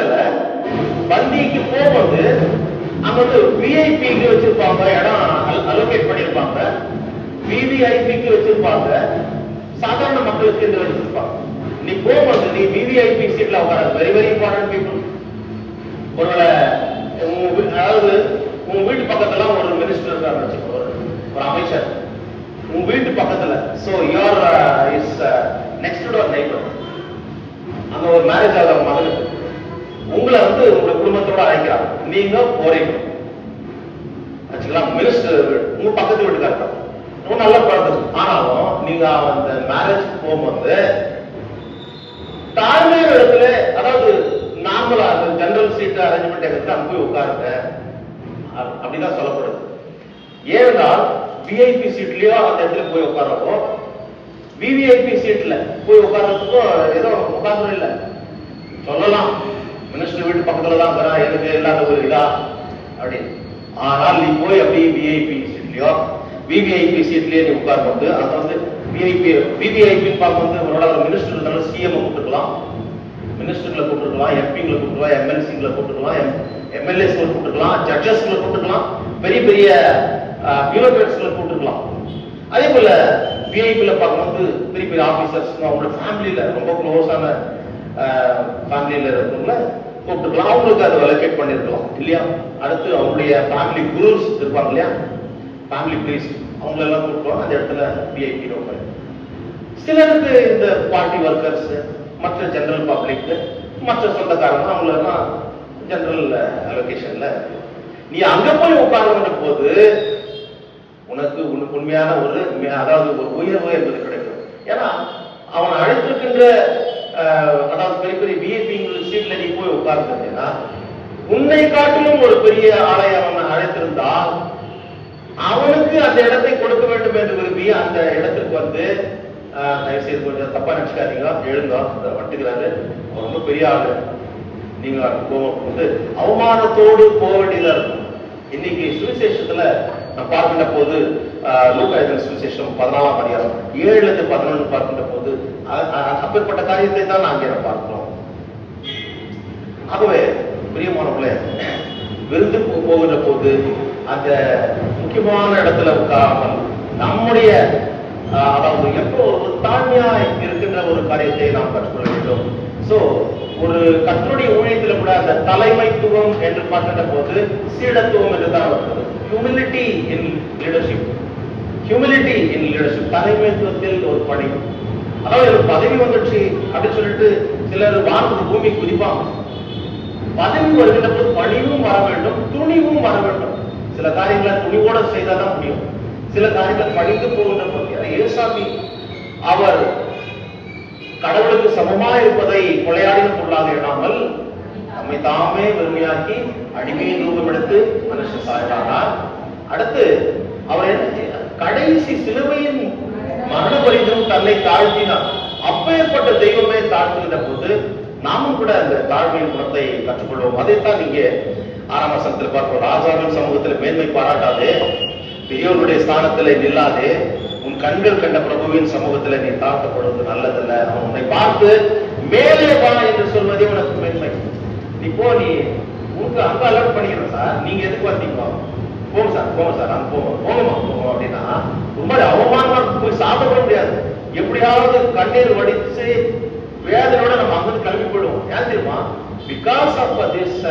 பந்திக்கு போகும்போது அங்க விஐபிக்கு வச்சிருப்பாங்க, இடம் அலோகேட் பண்ணிருப்பாங்க, விவிஐபிக்கு வச்சிருப்பாங்க, சாதாரண மக்களுக்கு இந்த வச்சிருப்பாங்க. நீ போகும்போது நீ விவிஐபி சீட்ல உட்கார, வெரி வெரி இம்பார்ட்டன்ட் பீப்புள். ஒருவேளை அதாவது உன் வீட்டு பக்கத்துல ஒரு மினிஸ்டர் இருக்காருன்னு வச்சுக்கோ, ஒரு அமைச்சர் உன் வீட்டு பக்கத்துல. So your is next door neighbour. அங்க ஒரு மேரேஜ் ஆகிற மகனுக்கு உங்களை வந்து உங்க குடும்பத்தோட அழைக்கிறாங்க, நீங்க போறீங்க வச்சுக்கலாம். மினிஸ்டர் உங்க பக்கத்து வீட்டுக்காரங்க ரொம்ப நல்ல குழந்தை. ஆனாலும் நீங்க அந்த மேரேஜ் போகும்போது தாழ்மையான இடத்துல, அதாவது நார்மலா ஜெனரல் சீட் அரேஞ்ச்மெண்ட் எடுத்து அங்க போய் உட்காருங்க அப்படிதான் சொல்லப்படுது. ஏனென்றால் விஐபி சீட்லயோ அந்த இடத்துல போய் உட்கார்றப்போ, விவிஐபி சீட்ல போய் உட்கார்றதுக்கோ ஏதோ உட்கார்ந்து இல்லை சொல்லலாம், மினிஸ்டர் வீட்டு பக்கத்துல தான் இருக்கிறான், எனக்கு இல்லாத ஒரு இதா அப்படின்னு. ஆனால் நீ போய் அப்படியே விஐபி சீட்லயோ விவிஐபி சீட்லயே நீ உட்காரும்போது, அது வந்து விவிஐபி பார்க்கும்போது உங்களோட ஒரு மினிஸ்டர் இருந்தாலும் சிஎம் கூப்பிட்டுக்கலாம், மினிஸ்டர்களை கூப்பிட்டுக்கலாம், எம்பிங்களை கூப்பிட்டுக்கலாம், எம்எல்சிங்களை கூப்பிட்டுக்கலாம், எம்எல்ஏஸ்களை கூப்பிட்டுக்கலாம், ஜட்ஜஸ்களை கூப்பிட்டுக்கலாம், பெரிய பெரிய பியூரோக்ராட்ஸ்களை கூப்பிட்டுக்கலாம். அதே போல விஐபில பார்க்கும்போது பெரிய பெரிய ஆபீசர்ஸ் அவங்களோட ஃபேமிலியில ரொம்ப க்ளோஸான ஃபேமிலியில இருக்கிறவங்கள கூப்பிட்டுக்கலாம், அவங்களுக்கு அதை அலோகேட் பண்ணிருக்கலாம் இல்லையா. அடுத்து அவங்களுடைய ஃபேமிலி குரூஸ் இருப்பாங்க இல்லையா, ஃபேமிலி பிரீஸ்ட், அவங்களெல்லாம் கூப்பிட்டுவாங்க அந்த இடத்துல விஐபி. ரொம்ப சிலருக்கு இந்த பார்ட்டி ஒர்க்கர்ஸ், மற்ற ஜெனரல் பப்ளிக், மற்ற சொந்தக்காரங்க, அவங்களெல்லாம் ஜெனரல் அலோகேஷன்ல. நீ அங்க போய் உட்கார்ந்த போது உனக்கு உண்மையான ஒரு, அதாவது ஒரு உயர்வு என்பது கிடைக்கும். ஏன்னா அவன் அழைத்திருக்கின்ற, அதாவது பெரிய பெரிய விஐபி சீட்ல நீ போய் உட்கார்ந்தா, உன்னை காட்டிலும் ஒரு பெரிய ஆளை அவன் அழைத்திருந்தால் அவனுக்கு அந்த இடத்தை கொடுக்க வேண்டும் என்று விரும்பி அந்த இடத்துக்கு வந்து, தயவுசெய்து கொஞ்சம் தப்பா நினைச்சுக்காதீங்க, எழுங்க வட்டுக்கிறாரு, ரொம்ப பெரிய ஆளு, நீங்க வந்து அவமானத்தோடு போக வேண்டியதா இருக்கும். இன்னைக்கு சுவிசேஷத்துல நான் பார்க்கின்ற போது, லூக்கா எழுதின சுவிசேஷம் 14ஆம் அதிகாரம் 7-11 பார்க்கின்ற போது அப்பேற்பட்ட காரியத்தை தான் நாங்கள் பார்க்கிறோம். ஆகவே பிரியமானவர்களே, விருந்து போகின்ற போது அந்த முக்கியமான இடத்துல உட்காராமல் நம்முடைய, அதாவது எப்போ ஒரு தாழ்மையா இருக்கின்ற ஒரு காரியத்தை நாம் கற்றுக்கொள்ள வேண்டும். சோ ஒரு கர்த்தருடைய ஊழியத்தில் கூட அந்த தலைமைத்துவம் என்று பார்க்கின்ற போது சீடத்துவம் என்று தான் வருகிறது. Humility in leadership, humility in leadership, தலைமைத்துவத்தில் ஒரு பணி. அதாவது ஒரு பதவி வந்துச்சு அப்படின்னு சொல்லிட்டு சிலர் வானத்துக்கு பூமி குதிப்பாங்க. பதவி வருகின்ற போது பணிவும் வர வேண்டும், துணிவும் வர வேண்டும். சில காரியங்களை துணிவோட செய்தாதான் முடியும், சில காரியங்கள் பணிந்து போகின்ற போது. ஏசாமி அவர் கடவுளுக்கு சமமாக இருப்பதை கொலையாடின பொருளாக எண்ணாமல் நம்மை தாமே வெறுமையாக்கி அடிமையின் ரூபம் எடுத்து மனுஷன் சாய்ந்தார். அடுத்து அவர் கடைசி சிலுவையின் மரண பரிந்தும் தன்னை தாழ்த்தினார். அப்பேற்பட்ட தெய்வமே தாழ்த்துகின்ற போது நாமும் கூட அந்த தாழ்மையின் குணத்தை கற்றுக்கொள்வோம். அதைத்தான் நீங்க 6ஆம் வசனத்தில் பார்ப்போம். ராஜாவின் சமூகத்தில் மேன்மை பாராட்டாதே, பெரியோருடைய ஸ்தானத்தில் நில்லாதே, உன் கண்கள் கண்ட பிரபுவின் சமூகத்துல நீ தாழ்த்தப்படுவது நல்லதில்லை. அவன் உன்னை பார்த்து மேலே வா என்று சொல்வதே உனக்கு மேன்மை. இப்போ நீ உங்க அங்க அலர்ட் பண்ணிக்கிறேன் சார், நீங்க எதுக்கு வந்தீங்க, போங்க சார் போங்க சார், அங்க போங்கம்மா போங்க அப்படின்னா ரொம்ப அவமானமா போய் சாப்பிட முடியாது. எப்படியாவது கண்ணீர் வடிச்சு வேதனோட நம்ம அங்கிருந்து கிளம்பி போயிடுவோம். ஏன் தெரியுமா? பிகாஸ் ஆஃப் திஸ்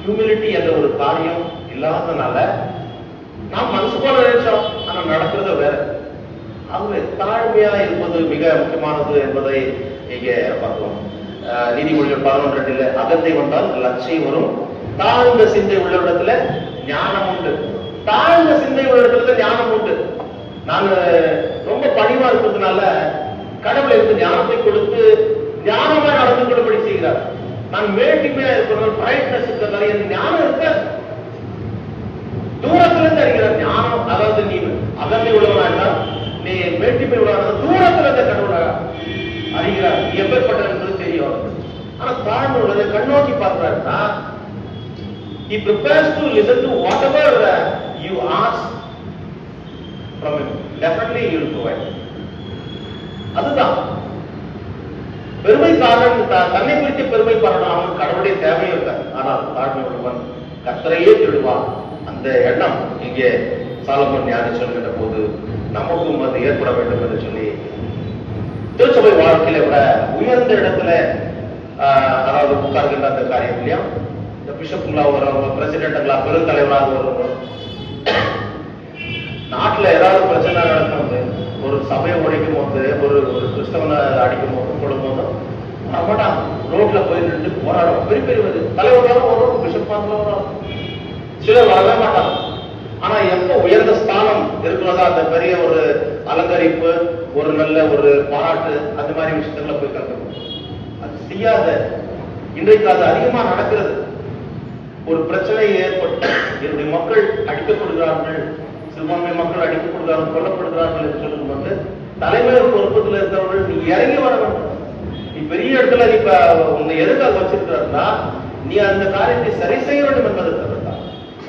ஹியூமிலிட்டி என்ற ஒரு காரியம் இல்லாதனால நாம் மனசு போல நினைச்சோம், ஆனா நடக்கிறது வேற. ஆகவே தாழ்மையா இருப்பது மிக முக்கியமானது என்பதை இங்கே பார்க்கிறோம். நீதிமொழிகள் 11:2 அகந்தை வந்தால் லட்சை வரும், தாழ்ந்த சிந்தை உள்ள இடத்துல ஞானம் உண்டு. தாழ்ந்த சிந்தை உள்ள இடத்துல ஞானம் உண்டு. நான் ரொம்ப பணிவா இருக்கிறதுனால கடவுளை இருந்து ஞானத்தை கொடுத்து ஞானமா நடந்து கொள்ளும்படி செய்கிறார். நான் மேட்டிமையா இருக்கிற பிரைட்னஸ் இருக்கிறதால என் ஞானம் இருக்க தூரத்துல இருந்து அறிகிறார் ஞானம். அதாவது நீ அகந்தை உள்ளவனா, நீ மேட்டிமை உள்ளவனா, தூரத்துல இருந்து கடவுளை அறிகிறார், நீ எப்பேற்பட்ட என்பது தெரியும். ஆனா தாழ்மை உள்ளதை கண்ணோக்கி பார்க்கிறாருன்னா, he prepares to listen to whatever you ask from him. Definitely he will provide. அதுதான் பெருமைக்காரன் தன்னை குறித்து பெருமை பாராட்டணும், அவனுக்கு கடவுளுடைய தேவையும் இருக்காது. ஆனால் தாழ்மை உள்ளவன் கர்த்தரையே தேடுவான். அந்த எண்ணம் இங்கே சாலமோன் ஞானி சொல்கின்ற போது நமக்கும் அது ஏற்பட வேண்டும் என்று சொல்லி திருச்சபை வாழ்க்கையில விட உயர்ந்த இடத்துல அதாவது உட்கார்கின்ற அந்த காரியம் இல்லையா, இந்த பிஷப்புங்களா வருவாங்க, பிரசிடென்ட்ங்களா, பெருந்தலைவராக வருவாங்க. நாட்டுல ஏதாவது பிரச்சனை நடக்கும், ஒரு சபையை உடைக்கும் போது, ஒரு கிறிஸ்தவனை அடிக்கும் போது, கொள்ளும் போதும் வரமாட்டான். ரோட்ல போய் நின்று போராடும். பெரிய பெரிய தலைவர்களும் வரும், பிஷப்பாங்களும் வரும், சிலர் வரவே மாட்டாங்க. ஆனா எப்ப உயர்ந்த ஸ்தானம் இருக்கிறதா அந்த பெரிய ஒரு அலங்கரிப்பு, ஒரு நல்ல ஒரு பாராட்டு, அந்த மாதிரி விஷயத்துல போய் கலந்துக்கணும். அது செய்யாத இன்றைக்கு அது அதிகமா நடக்கிறது. ஒரு பிரச்சனை ஏற்பட்டு என்னுடைய மக்கள் அடிக்கப்படுகிறார்கள், சிறுபான்மை மக்கள் அடிக்கப்படுகிறார்கள், கொல்லப்படுகிறார்கள் என்று சொல்லும் போது தலைமையர் பொறுப்பத்தில் இருக்கிறவர்கள் நீ இறங்கி வர வேண்டும். நீ பெரிய இடத்துல இப்ப உன்னை எதுக்காக வச்சிருக்கிறார்னா நீ அந்த காரியத்தை சரி செய்ய வேண்டும் என்பதற்காக தான்.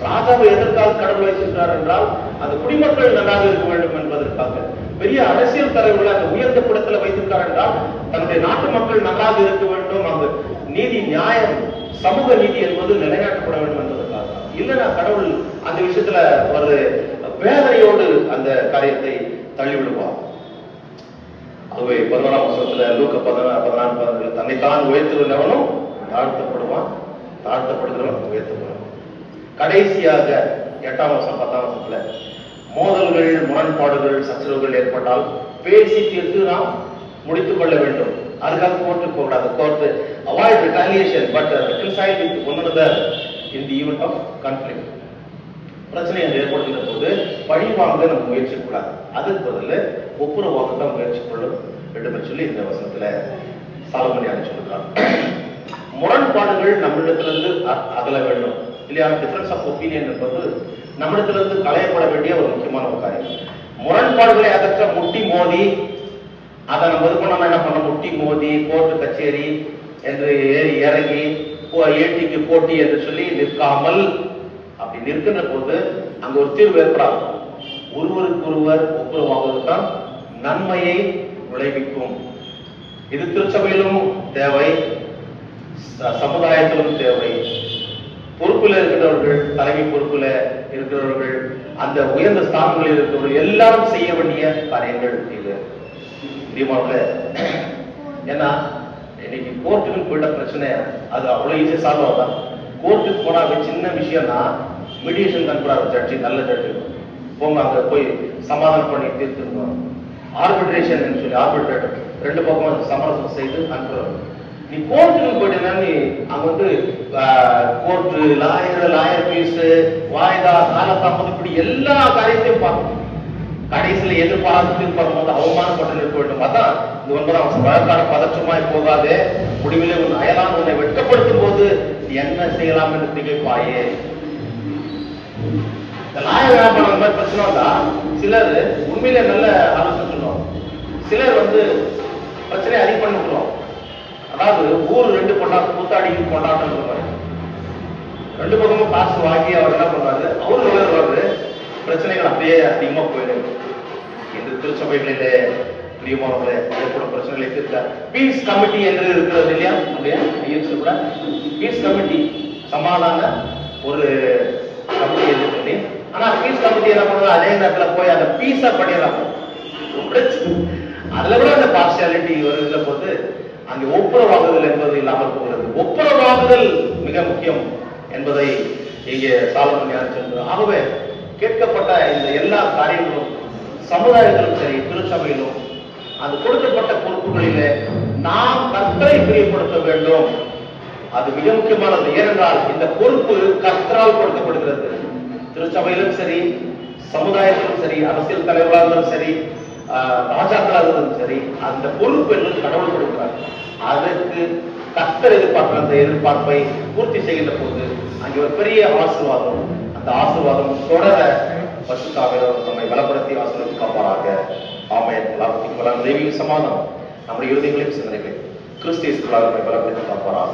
ராஜாவை எதற்காக கடவுள் வைத்திருக்கிறார் என்றால் அந்த குடிமக்கள் நன்றாக இருக்க வேண்டும் என்பதற்காக. பெரிய அரசியல் தலைவர்களை அந்த உயர்ந்த படத்துல வைத்திருக்கார் என்றால் தன்னுடைய நாட்டு மக்கள் நன்றாக இருக்க வேண்டும், அங்கு நீதி, நியாயம், சமூக நீதி என்பது நிலைநாட்டப்பட வேண்டும் என்பதற்காக. இல்லைன்னா கடவுள் அந்த விஷயத்துல ஒரு வேதனையோடு அந்த காரியத்தை தள்ளிவிடுவார். ஆகவே 11ஆம் வசனத்துல லூக்கா 14:14 தன்னைத்தான் உயர்த்துகிறவனும் தாழ்த்தப்படுவான், தாழ்த்தப்படுகிறவன் உயர்த்தப்படுவான். கடைசியாக 8ஆம் வசனம் 10ஆம் வசனத்துல மோதல்கள், முரண்பாடுகள், சச்சரவுகள் ஏற்பட்டால் பேசி தீர்த்து நாம் முடித்துக் கொள்ள வேண்டும். அதுக்காக கோர்ட்டுக்கு போகக்கூடாது. Court avoid retaliation but reconcile with one another in the event of conflict. பிரச்சனை ஏற்படுகின்ற போது பழி வாங்க நம்ம முயற்சி கூடாது. அதுக்கு பதில் ஒப்புரவாக தான் முயற்சி கொள்ள வேண்டும் என்று சொல்லி இந்த வசனத்துல சாலமோன் ஞானி சொல்லுகிறார். முரண்பாடுகள் நம்மிடத்திலிருந்து அகல வேண்டும் இல்லையா? டிஃபரன்ஸ் ஆஃப் ஒப்பீனியன் என்பது நம்மிடத்திலிருந்து களையப்பட வேண்டிய ஒரு முக்கியமான ஒரு காரியம். முரண்பாடுகளை அகற்ற முட்டி மோதி அதை நம்ம இது பண்ண என்ன பண்ண, முட்டி மோதி கோர்ட்டு கச்சேரி என்று ஏறி இறங்கி ஏட்டிக்கு போட்டி என்று சொல்லி நிற்காமல், அப்படி நிற்கின்ற போது அங்க ஒரு தீர்வு ஏற்படாது. ஒருவருக்கு ஒருவர் ஒப்புரவாகுவதுதான் நன்மையை விளைவிக்கும். இது திருச்சபையிலும் தேவை, சமுதாயத்திலும் தேவை. பொறுப்புல இருக்கிறவர்கள், தலைமை பொறுப்புல இருக்கிறவர்கள், அந்த உயர்ந்த ஸ்தானங்களில் இருக்கிறவர்கள் எல்லாரும் செய்ய வேண்டிய காரியங்கள் இது. ஏன்னா இன்னைக்கு கோர்ட்டுக்கு போயிட்ட பிரச்சனை அது அவ்வளவு ஈஸியா சால்வ் ஆகுதான். கோர்ட்டுக்கு போனா சின்ன விஷயம்னா மீடியேஷன் கண்படாத ஜட்ஜி, நல்ல ஜட்ஜி போங்க, அங்க போய் சமாதானம் பண்ணி தீர்த்துருவோம். ஆர்பிட்ரேஷன் சொல்லி ஆர்பிட்ரேட்டர் ரெண்டு பக்கம் சமரசம் செய்து அனுப்புறோம். நீ கோர்ட்டுக்கு போயிட்டேன்னா நீ அங்க வந்து கோர்ட்டு, லாயர் ஃபீஸ், வாய்தா, காலதாமதம், இப்படி எல்லா காரியத்தையும் பார்க்கணும். கடைசியில எதிர்பார்த்து பார்க்கும்போது அவமானப்பட்டு நிற்க வேண்டும். அதான் இந்த 9ஆம் வசனம், வழக்காட பதற்றமாய் போகாதே, முடிவிலே உன் அயலான் உன்னை வெட்கப்படுத்தும் போது என்ன செய்யலாம் என்று திகைப்பாயே. இந்த லாயர் வியாபாரம் மாதிரி பிரச்சனை வந்தா சிலர் உண்மையிலே நல்ல ஆலோசனை சொல்லுவாங்க, சிலர் வந்து பிரச்சனையை அதிகம் பண்ணி விட்டுருவாங்க. அதாவது ஊர் ரெண்டு கூத்தாடி கொண்டாட்டம் இருப்பாரு, ரெண்டு பக்கமும் காசு வாங்கி அவர் என்ன பண்றாரு, அவரு வருவாரு, பிரச்சனைகள் அப்படியே அதிகமா போயிடும். இந்த திருச்சபைகளிலே பிரியமானவர்களே ஏற்படும் பிரச்சனைகளை தீர்க்க பீஸ் கமிட்டி என்று இருக்கிறது இல்லையா? அப்படியே கூட பீஸ் கமிட்டி, சமாதான ஒரு கமிட்டி என்று சொல்லி, ஆனா பீஸ் கமிட்டி என்ன பண்ணுறது, அதே நேரத்தில் போய் அந்த பீஸா பண்ணிடுறாங்க. அதுல கூட அந்த பார்சியாலிட்டி வருகிற போது அங்கே ஒப்புரவாகுதல் என்பது இல்லாமல் போகிறது. ஒப்புரவாகுதல் மிக முக்கியம் என்பதை இங்கே சாலமோன் ஞானி சொல்கிறார். ஆகவே கேட்கப்பட்ட இந்த எல்லா காரியங்களும் சமுதாயத்திலும் சரி, திருச்சபையிலும் அது கொடுக்கப்பட்ட பொறுப்புகளிலே நாம் கர்த்தரை பிரியப்படுத்த வேண்டும். அது மிக முக்கியமானது. ஏனென்றால் இந்த பொறுப்பு கர்த்தரால் கொடுக்கப்படுகிறது. திருச்சபையிலும் சரி, சமுதாயத்திலும் சரி, அரசியல் தலைவராக இருந்தாலும் சரி, ராஜாக்களாக இருந்தாலும் சரி, அந்த பொறுப்பு என்பது கடவுள் கொடுக்கிறார். அதற்கு கர்த்தர் எதிர்பார்க்கிற அந்த எதிர்பார்ப்பை பூர்த்தி செய்கின்ற போது அங்கே ஒரு பெரிய ஆசீர்வாதம், அந்த ஆசீர்வாதம் தொடர பரிசுத்த ஆவியானவர் நம்மை பலப்படுத்தி ஆசீர்வதித்து காப்பாராக. ஆமென். தெய்வீக சமாதானம் நம்முடைய இருதயங்களையும் சிந்தனைகளை கிறிஸ்து இயேசுவுக்குள்ளாக நம்மை பலப்படுத்தி காப்பாராக.